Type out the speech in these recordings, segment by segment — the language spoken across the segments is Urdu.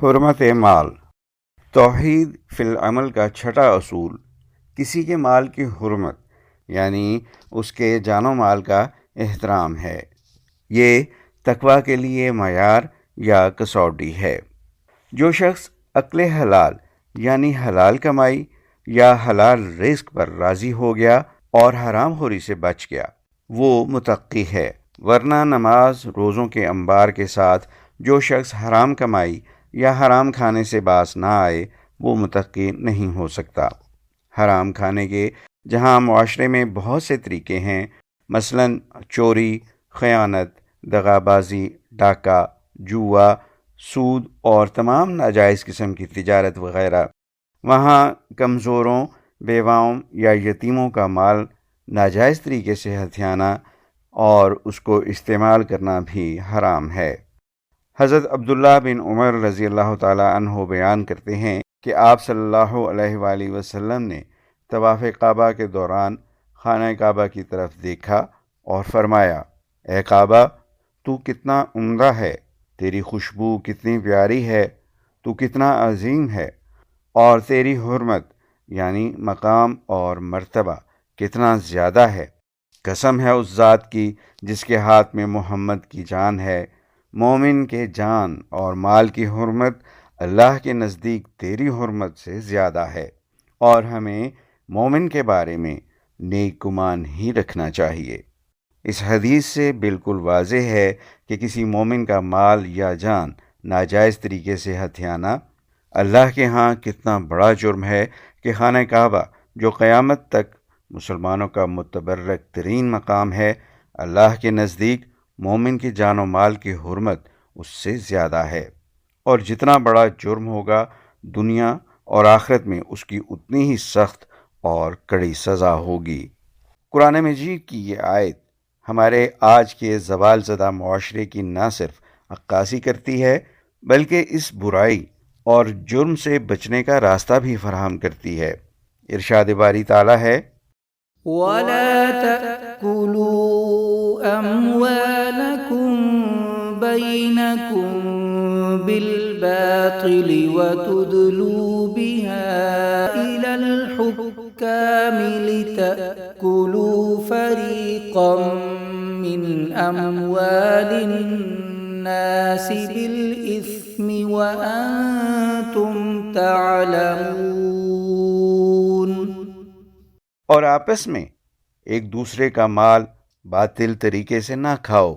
حرمت مال۔ توحید فی العمل کا چھٹا اصول کسی کے مال کی حرمت یعنی اس کے جان و مال کا احترام ہے۔ یہ تقویٰ کے لیے معیار یا کسوٹی ہے۔ جو شخص عقل حلال یعنی حلال کمائی یا حلال رزق پر راضی ہو گیا اور حرام خوری سے بچ گیا وہ متقی ہے، ورنہ نماز روزوں کے انبار کے ساتھ جو شخص حرام کمائی یا حرام کھانے سے باز نہ آئے وہ متقی نہیں ہو سکتا۔ حرام کھانے کے جہاں معاشرے میں بہت سے طریقے ہیں، مثلا چوری، خیانت، دغابازی، ڈاکہ، جوا، سود اور تمام ناجائز قسم کی تجارت وغیرہ، وہاں کمزوروں، بیواؤں یا یتیموں کا مال ناجائز طریقے سے ہتھیانا اور اس کو استعمال کرنا بھی حرام ہے۔ حضرت عبداللہ بن عمر رضی اللہ تعالی عنہ بیان کرتے ہیں کہ آپ صلی اللہ علیہ وآلہ وسلم نے طواف کعبہ کے دوران خانہ کعبہ کی طرف دیکھا اور فرمایا، اے کعبہ، تو کتنا عمدہ ہے، تیری خوشبو کتنی پیاری ہے، تو کتنا عظیم ہے، اور تیری حرمت یعنی مقام اور مرتبہ کتنا زیادہ ہے۔ قسم ہے اس ذات کی جس کے ہاتھ میں محمد کی جان ہے، مومن کے جان اور مال کی حرمت اللہ کے نزدیک تیری حرمت سے زیادہ ہے، اور ہمیں مومن کے بارے میں نیک گمان ہی رکھنا چاہیے۔ اس حدیث سے بالکل واضح ہے کہ کسی مومن کا مال یا جان ناجائز طریقے سے ہتھیانا اللہ کے ہاں کتنا بڑا جرم ہے کہ خانہ کعبہ جو قیامت تک مسلمانوں کا متبرک ترین مقام ہے، اللہ کے نزدیک مومن کی جان و مال کی حرمت اس سے زیادہ ہے، اور جتنا بڑا جرم ہوگا دنیا اور آخرت میں اس کی اتنی ہی سخت اور کڑی سزا ہوگی۔ قرآن مجید کی یہ آیت ہمارے آج کے زوال زدہ معاشرے کی نہ صرف عکاسی کرتی ہے بلکہ اس برائی اور جرم سے بچنے کا راستہ بھی فراہم کرتی ہے۔ ارشاد باری تعالیٰ ہے، وَلَا تَأْكُلُوا أَمْوَالَكُمْ بَيْنَكُمْ بِالْبَاطِلِ وَتُدْلُوا بِهَا إِلَى الْحُكَّامِ لِتَأْكُلُوا فَرِيقًا مِّنْ أَمْوَالِ النَّاسِ بِالْإِثْمِ وَأَنْتُمْ تَعْلَمُونَ۔ اور آپس میں ایک دوسرے کا مال باطل طریقے سے نہ کھاؤ،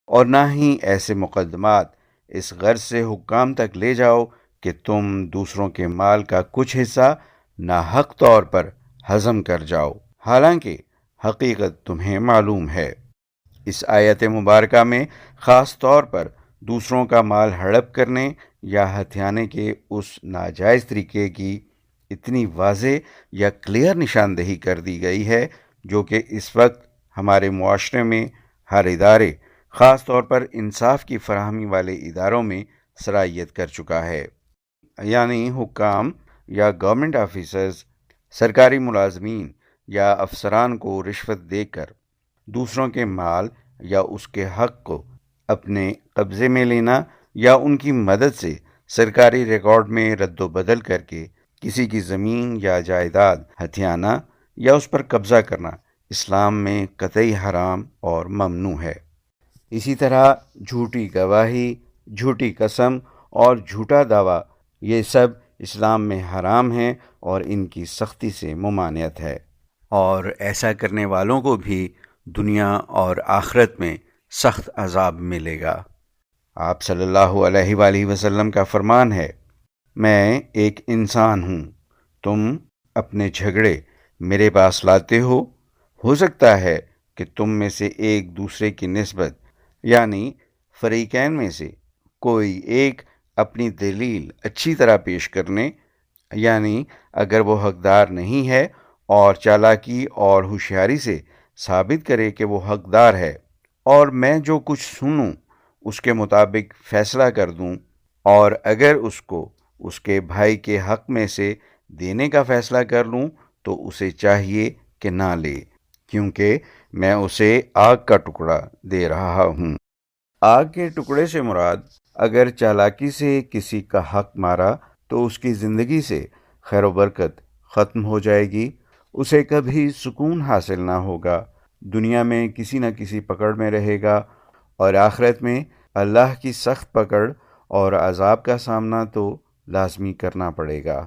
اور نہ ہی ایسے مقدمات اس غرض سے حکام تک لے جاؤ کہ تم دوسروں کے مال کا کچھ حصہ ناحق طور پر ہضم کر جاؤ، حالانکہ حقیقت تمہیں معلوم ہے۔ اس آیت مبارکہ میں خاص طور پر دوسروں کا مال ہڑپ کرنے یا ہتھیانے کے اس ناجائز طریقے کی اتنی واضح یا کلیئر نشاندہی کر دی گئی ہے جو کہ اس وقت ہمارے معاشرے میں ہر ادارے، خاص طور پر انصاف کی فراہمی والے اداروں میں سرایت کر چکا ہے۔ یعنی حکام یا گورنمنٹ آفیسرز، سرکاری ملازمین یا افسران کو رشوت دے کر دوسروں کے مال یا اس کے حق کو اپنے قبضے میں لینا یا ان کی مدد سے سرکاری ریکارڈ میں رد و بدل کر کے کسی کی زمین یا جائیداد ہتھیانا یا اس پر قبضہ کرنا اسلام میں قطعی حرام اور ممنوع ہے۔ اسی طرح جھوٹی گواہی، جھوٹی قسم اور جھوٹا دعویٰ، یہ سب اسلام میں حرام ہیں اور ان کی سختی سے ممانعت ہے، اور ایسا کرنے والوں کو بھی دنیا اور آخرت میں سخت عذاب ملے گا۔ آپ صلی اللہ علیہ وآلہ وسلم کا فرمان ہے، میں ایک انسان ہوں، تم اپنے جھگڑے میرے پاس لاتے ہو سکتا ہے کہ تم میں سے ایک دوسرے کی نسبت یعنی فریقین میں سے کوئی ایک اپنی دلیل اچھی طرح پیش کرنے، یعنی اگر وہ حقدار نہیں ہے اور چالاکی اور ہوشیاری سے ثابت کرے کہ وہ حقدار ہے، اور میں جو کچھ سنوں اس کے مطابق فیصلہ کر دوں، اور اگر اس کو اس کے بھائی کے حق میں سے دینے کا فیصلہ کر لوں تو اسے چاہیے کہ نہ لے، کیونکہ میں اسے آگ کا ٹکڑا دے رہا ہوں۔ آگ کے ٹکڑے سے مراد اگر چالاکی سے کسی کا حق مارا تو اس کی زندگی سے خیر و برکت ختم ہو جائے گی، اسے کبھی سکون حاصل نہ ہوگا، دنیا میں کسی نہ کسی پکڑ میں رہے گا، اور آخرت میں اللہ کی سخت پکڑ اور عذاب کا سامنا تو لازمی کرنا پڑے گا۔